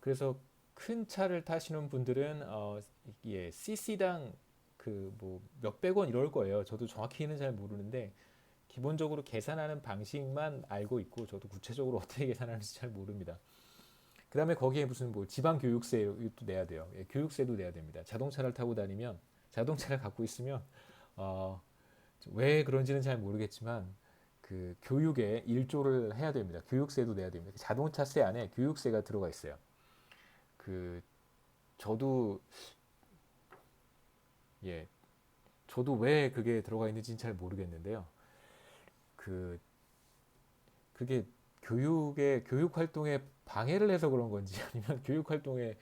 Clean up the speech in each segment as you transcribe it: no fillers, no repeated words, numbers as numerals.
그래서 큰 차를 타시는 분들은 예, CC당 그 뭐 몇백 원 이럴 거예요. 저도 정확히는 잘 모르는데 기본적으로 계산하는 방식만 알고 있고 저도 구체적으로 어떻게 계산하는지 잘 모릅니다. 그다음에 거기에 무슨 뭐 지방 교육세도 내야 돼요. 예, 교육세도 내야 됩니다. 자동차를 타고 다니면 자동차를 갖고 있으면 어, 왜 그런지는 잘 모르겠지만 그 교육에 일조를 해야 됩니다. 교육세도 내야 됩니다. 자동차세 안에 교육세가 들어가 있어요. 그 저도 예, 저도 왜 그게 들어가 있는지는 잘 모르겠는데요. 그 그게 교육 활동에 방해를 해서 그런 건지 아니면 교육 활동에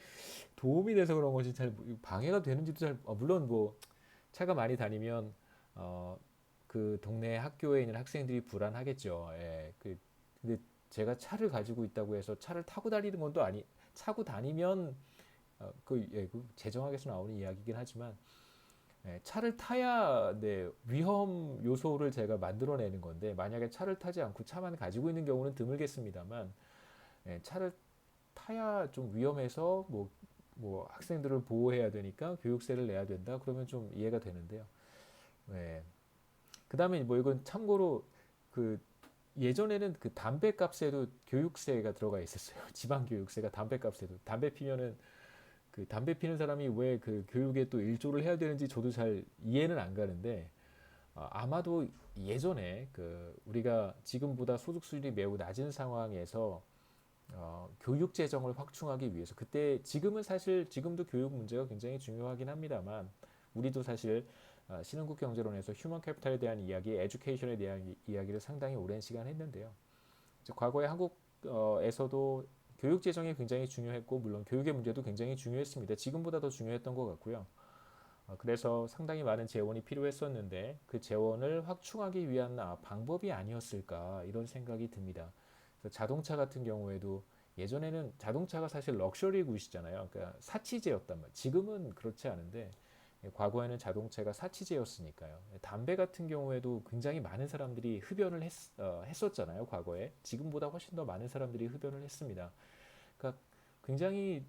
도움이 돼서 그런 건지 잘 방해가 되는지도 잘 물론 뭐 차가 많이 다니면 어, 그 동네 학교에 있는 학생들이 불안하겠죠. 예. 근데 제가 차를 가지고 있다고 해서 차를 타고 다니는 건 또 아니 차고 다니면 그 재정학에서 나오는 이야기긴 하지만 예, 차를 타야 네, 위험 요소를 제가 만들어내는 건데 만약에 차를 타지 않고 차만 가지고 있는 경우는 드물겠습니다만 예, 차를 타야 좀 위험해서 뭐 학생들을 보호해야 되니까 교육세를 내야 된다 그러면 좀 이해가 되는데요. 예. 그다음에 뭐 이건 참고로 그 예전에는 그 담배 값에도 교육세가 들어가 있었어요. 지방 교육세가 담배 값에도 담배 피면은 그 담배 피는 사람이 왜 그 교육에 또 일조를 해야 되는지 저도 잘 이해는 안 가는데 아마도 예전에 그 우리가 지금보다 소득 수준이 매우 낮은 상황에서 교육 재정을 확충하기 위해서 그때 지금은 사실 지금도 교육 문제가 굉장히 중요하긴 합니다만 우리도 사실 신흥국 경제론에서 휴먼 캐피탈에 대한 이야기, 에듀케이션에 대한 이야기를 상당히 오랜 시간 했는데요. 과거에 한국에서도 교육 재정이 굉장히 중요했고 물론 교육의 문제도 굉장히 중요했습니다. 지금보다 더 중요했던 것 같고요. 그래서 상당히 많은 재원이 필요했었는데 그 재원을 확충하기 위한 방법이 아니었을까 이런 생각이 듭니다. 그래서 자동차 같은 경우에도 예전에는 자동차가 사실 럭셔리 굿이잖아요. 그러니까 사치제였단 말이에요. 지금은 그렇지 않은데 과거에는 자동차가 사치제였으니까요. 담배 같은 경우에도 굉장히 많은 사람들이 했었잖아요. 과거에 지금보다 훨씬 더 많은 사람들이 흡연을 했습니다. 그러니까 굉장히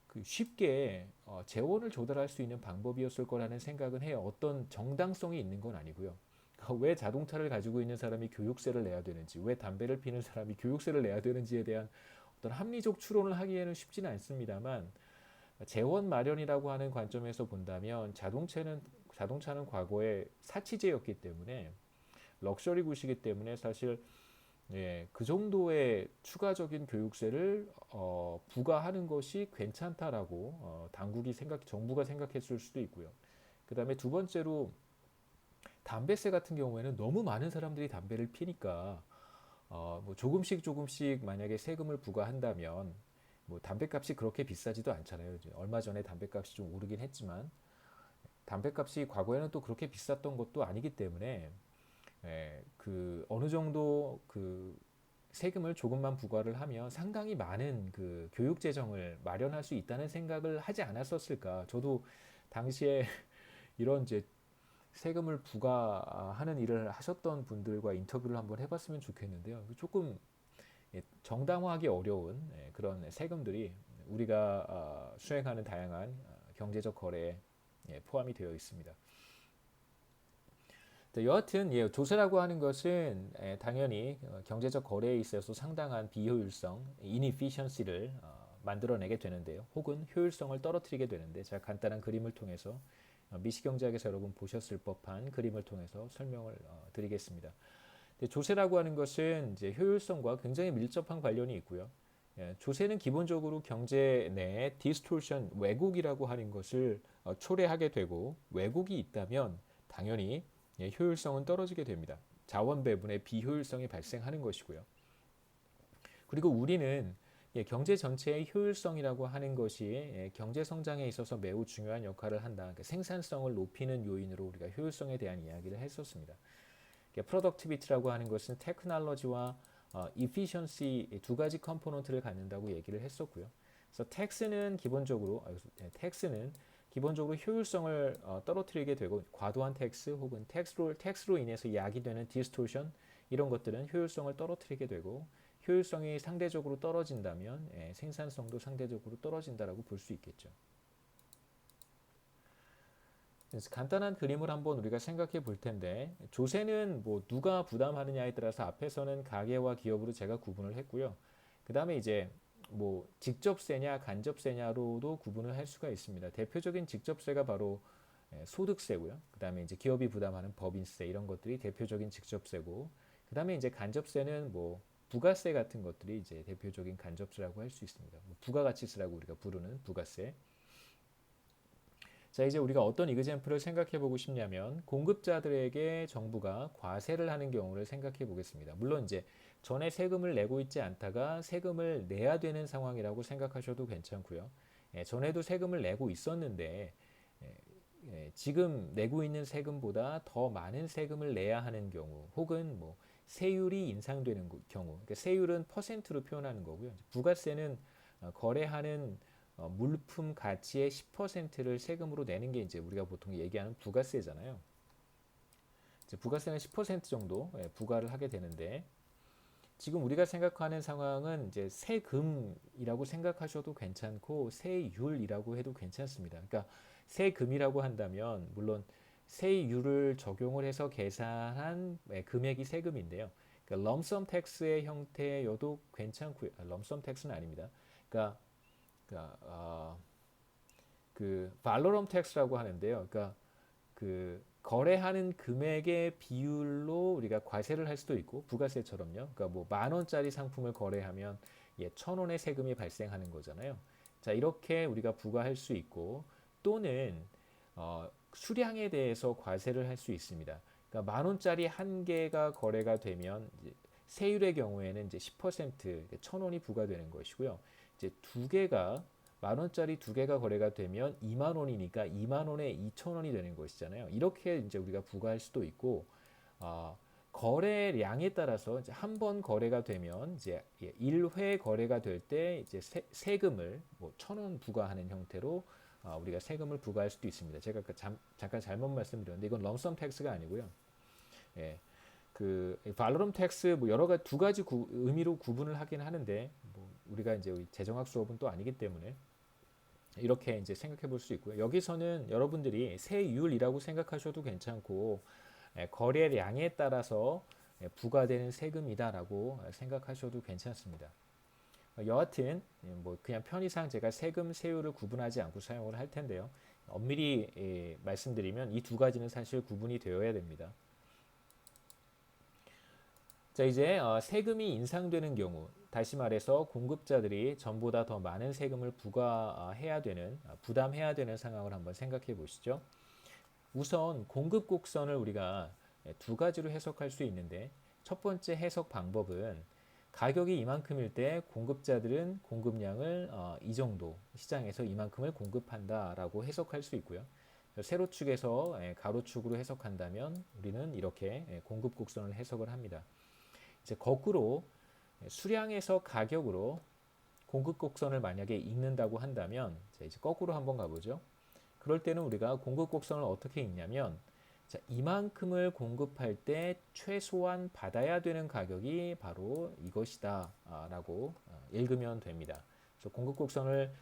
그 쉽게 재원을 조달할 수 있는 방법이었을 거라는 생각은 해요. 어떤 정당성이 있는 건 아니고요. 그러니까 왜 자동차를 가지고 있는 사람이 교육세를 내야 되는지, 왜 담배를 피는 사람이 교육세를 내야 되는지에 대한 어떤 합리적 추론을 하기에는 쉽지는 않습니다만 재원 마련이라고 하는 관점에서 본다면 자동차는 과거에 사치제였기 때문에 럭셔리 굿이기 때문에 사실 예, 그 정도의 추가적인 교육세를 부과하는 것이 괜찮다라고 정부가 생각했을 수도 있고요. 그 다음에 두 번째로 담배세 같은 경우에는 너무 많은 사람들이 담배를 피니까 뭐 조금씩 만약에 세금을 부과한다면 뭐 담배값이 그렇게 비싸지도 않잖아요. 이제 얼마 전에 담배값이 좀 오르긴 했지만 담배값이 과거에는 또 그렇게 비쌌던 것도 아니기 때문에 예, 그 어느 정도 그 세금을 조금만 부과를 하면 상당히 많은 그 교육 재정을 마련할 수 있다는 생각을 하지 않았었을까. 저도 당시에 이런 이제 세금을 부과하는 일을 하셨던 분들과 인터뷰를 한번 해봤으면 좋겠는데요. 조금 정당화하기 어려운 그런 세금들이 우리가 수행하는 다양한 경제적 거래에 포함이 되어 있습니다. 여하튼 조세라고 하는 것은 당연히 경제적 거래에 있어서 상당한 비효율성, inefficiency를 만들어내게 되는데요. 혹은 효율성을 떨어뜨리게 되는데 제가 간단한 그림을 통해서 미시경제학에서 여러분 보셨을 법한 그림을 통해서 설명을 드리겠습니다. 조세라고 하는 것은 이제 효율성과 굉장히 밀접한 관련이 있고요. 조세는 기본적으로 경제 내 디스토션, 왜곡이라고 하는 것을 초래하게 되고 왜곡이 있다면 당연히 효율성은 떨어지게 됩니다. 자원 배분의 비효율성이 발생하는 것이고요. 그리고 우리는 경제 전체의 효율성이라고 하는 것이 경제 성장에 있어서 매우 중요한 역할을 한다. 그러니까 생산성을 높이는 요인으로 우리가 효율성에 대한 이야기를 했었습니다. 프로덕티비티라고 하는 것은 테크놀로지와 efficiency 두 가지 컴포넌트를 갖는다고 얘기를 했었고요. 그래서 텍스는 기본적으로 효율성을 떨어뜨리게 되고 과도한 텍스 혹은 텍스로 인해서 야기되는 디스토션 이런 것들은 효율성을 떨어뜨리게 되고 효율성이 상대적으로 떨어진다면 생산성도 상대적으로 떨어진다라고 볼 수 있겠죠. 그래서 간단한 그림을 한번 우리가 생각해 볼 텐데 조세는 뭐 누가 부담하느냐에 따라서 앞에서는 가계와 기업으로 제가 구분을 했고요. 그 다음에 이제 뭐 직접세냐 간접세냐로도 구분을 할 수가 있습니다. 대표적인 직접세가 바로 소득세고요. 그 다음에 이제 기업이 부담하는 법인세 이런 것들이 대표적인 직접세고, 그 다음에 이제 간접세는 뭐 부가세 같은 것들이 이제 대표적인 간접세라고 할 수 있습니다. 뭐 부가가치세라고 우리가 부르는 부가세. 자, 이제 우리가 어떤 이그젬플을 생각해 보고 싶냐면 공급자들에게 정부가 과세를 하는 경우를 생각해 보겠습니다. 물론 이제 전에 세금을 내고 있지 않다가 세금을 내야 되는 상황이라고 생각하셔도 괜찮고요. 전에도 세금을 내고 있었는데 지금 내고 있는 세금보다 더 많은 세금을 내야 하는 경우, 혹은 뭐 세율이 인상되는 경우, 그러니까 세율은 퍼센트로 표현하는 거고요. 부가세는 거래하는 물품 가치의 10%를 세금으로 내는 게 이제 우리가 보통 얘기하는 부가세잖아요. 이제 부가세는 10% 정도 부과를 하게 되는데, 지금 우리가 생각하는 상황은 이제 세금이라고 생각하셔도 괜찮고 세율이라고 해도 괜찮습니다. 그러니까 세금이라고 한다면 물론 세율을 적용을 해서 계산한 금액이 세금인데요. 그러니까 럼섬 텍스의 형태여도 괜찮고요. 럼섬 텍스는 아닙니다. 그러니까 그 발로럼 텍스라고 하는데요. 그러니까 그 거래하는 금액의 비율로 우리가 과세를 할 수도 있고 부가세처럼요. 그러니까 뭐 10,000원짜리 상품을 거래하면 1,000원의 세금이 발생하는 거잖아요. 자, 이렇게 우리가 부과할 수 있고, 또는 수량에 대해서 과세를 할 수 있습니다. 그러니까 10,000원짜리 한 개가 거래가 되면 세율의 경우에는 이제 10% 1,000원이 부과되는 것이고요. 이제 두 개가 10,000원짜리 두 개가 거래가 되면 20,000원이니까 20,000원에 2,000원이 되는 것이잖아요. 이렇게 이제 우리가 부과할 수도 있고, 거래량에 따라서 이제 한 번 거래가 되면 이제 1회 거래가 될 때 이제 세금을 뭐 1,000원 부과하는 형태로 우리가 세금을 부과할 수도 있습니다. 제가 잠깐 잘못 말씀드렸는데 이건 럼섬 텍스가 아니고요. 예, 그 발로럼 텍스 뭐 여러 가지 두 가지 의미로 구분을 하긴 하는데 뭐 우리가 이제 재정학 수업은 또 아니기 때문에 이렇게 이제 생각해 볼 수 있고요. 여기서는 여러분들이 세율이라고 생각하셔도 괜찮고 거래량에 따라서 부과되는 세금이다라고 생각하셔도 괜찮습니다. 여하튼 뭐 그냥 편의상 제가 세금, 세율을 구분하지 않고 사용을 할 텐데요. 엄밀히 말씀드리면 이 두 가지는 사실 구분이 되어야 됩니다. 자, 이제 세금이 인상되는 경우, 다시 말해서 공급자들이 전보다 더 많은 세금을 부과해야 되는, 부담해야 되는 상황을 한번 생각해 보시죠. 우선 공급 곡선을 우리가 두 가지로 해석할 수 있는데, 첫 번째 해석 방법은 가격이 이만큼일 때 공급자들은 공급량을 이 정도, 시장에서 이만큼을 공급한다라고 해석할 수 있고요. 세로축에서 가로축으로 해석한다면 우리는 이렇게 공급 곡선을 해석을 합니다. 이제 거꾸로 수량에서 가격으로 공급 곡선을 만약에 읽는다고 한다면, 자, 이제 거꾸로 한번 가보죠. 그럴 때는 우리가 공급 곡선을 어떻게 읽냐면, 자, 이만큼을 공급할 때 최소한 받아야 되는 가격이 바로 이것이다 라고 읽으면 됩니다. 그래서 공급 곡선을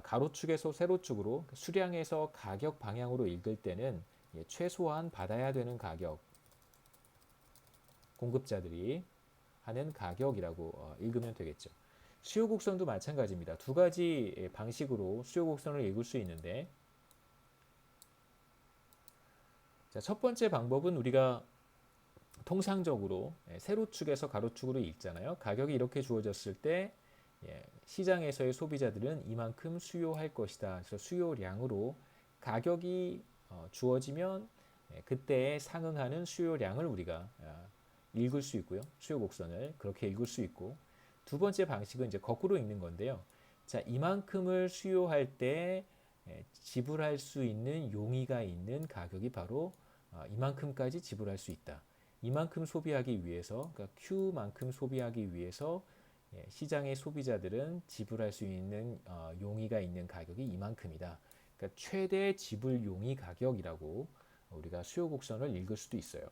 가로축에서 세로축으로 수량에서 가격 방향으로 읽을 때는 최소한 받아야 되는 가격, 공급자들이 하는 가격이라고 읽으면 되겠죠. 수요 곡선도 마찬가지입니다. 두 가지 방식으로 수요 곡선을 읽을 수 있는데, 자, 첫 번째 방법은 우리가 통상적으로 세로축에서 가로축으로 읽잖아요. 가격이 이렇게 주어졌을 때 시장에서의 소비자들은 이만큼 수요할 것이다. 그래서 수요량으로 가격이 주어지면 그때에 상응하는 수요량을 우리가 읽을 수 있고요. 수요 곡선을 그렇게 읽을 수 있고, 두 번째 방식은 이제 거꾸로 읽는 건데요. 자, 이만큼을 수요할 때 지불할 수 있는 용의가 있는 가격이 바로 이만큼까지 지불할 수 있다. 이만큼 소비하기 위해서, 그러니까 Q만큼 소비하기 위해서 시장의 소비자들은 지불할 수 있는 용의가 있는 가격이 이만큼이다. 그러니까 최대 지불 용의 가격이라고 우리가 수요 곡선을 읽을 수도 있어요.